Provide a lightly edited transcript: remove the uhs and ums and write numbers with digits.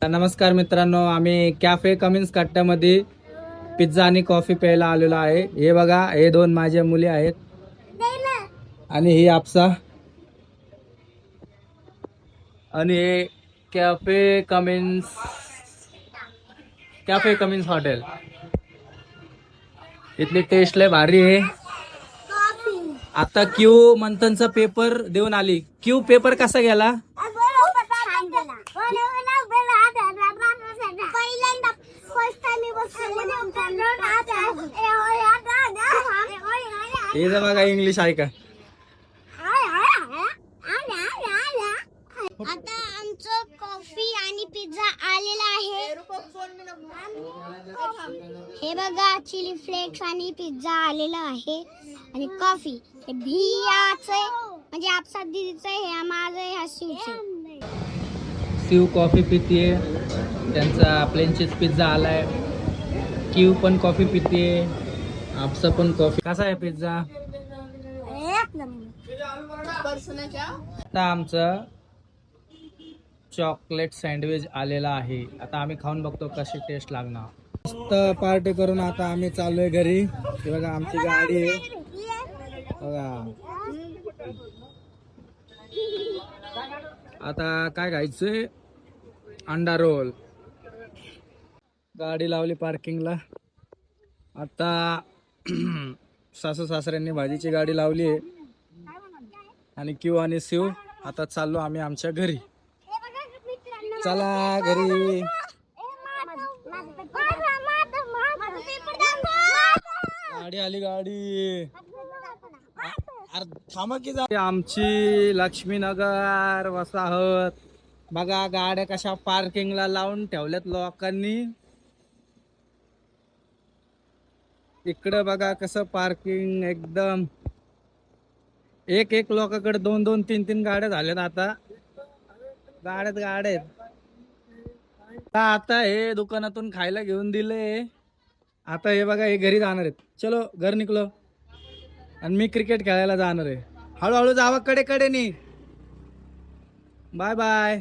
नमस्कार मित्रांनो, आम्ही कॅफे कमिन्स कट्ट्यामध्ये पिझ्झा आणि कॉफी प्यायला आलेलो आहे. हे बघा, हे दोन माझ्या मुली आहेत आणि ही आपसा आणि हे कॅफे कमिन्स हॉटेल. इथली टेस्ट लय भारी आहे. आता क्यू मंथनचा पेपर देऊन आली. क्यू पेपर कसा गेला? हे जर बघा, इंग्लिश ऐका. आता आमचं कॉफी आणि पिझ्झा आलेला आहे. हे बघा, चिली फ्लेक्स आणि पिझ्झा आलेला आहे आणि कॉफी हे भियाचे म्हणजे आपसा दीदीचं, हे माझं, हे शिवचे. शिव कॉफी पितीये, त्यांचा प्लेन चीज पिझ्झा आलाय. क्यू पण कॉफी पितीये, आपसा पण कॉफी. कसा आहे पिझ्झा? आता आमचं चॉकलेट सँडविच आलेला आहे. आता आम्ही खाऊन बघतो कशी टेस्ट लागणार. मस्त पार्टी करून आता आम्ही चाललोय घरी. हे बघा, आमची गाडी आहे बघा. आता काय खायचंय? अंडा रोल. गाडी लावली पार्किंगला. आता सासू सासऱ्यांनी भाजीची गाडी लावली आहे आणि क्यू आणि शिव आता चाललो आम्ही आमच्या घरी. चला घरी. गाडी आली, गाडी. थांबा की जा. आमची लक्ष्मीनगर वसाहत बघा, गाड्या कशा पार्किंगला लावून ठेवल्यात लोकांनी. इकडं बघा कसं पार्किंग, एकदम एक एक लोकांकडे 2-2, 3-3 गाड्या झाल्यात. आता गाड्या आहेत. आता हे दुकानातून खायला घेऊन दिले. आता हे बघा, हे घरी जाणार आहेत. चलो घर निघलो आणि मी क्रिकेट खेळायला जाणार आहे. हळूहळू जावा, कडे नी. Bye bye.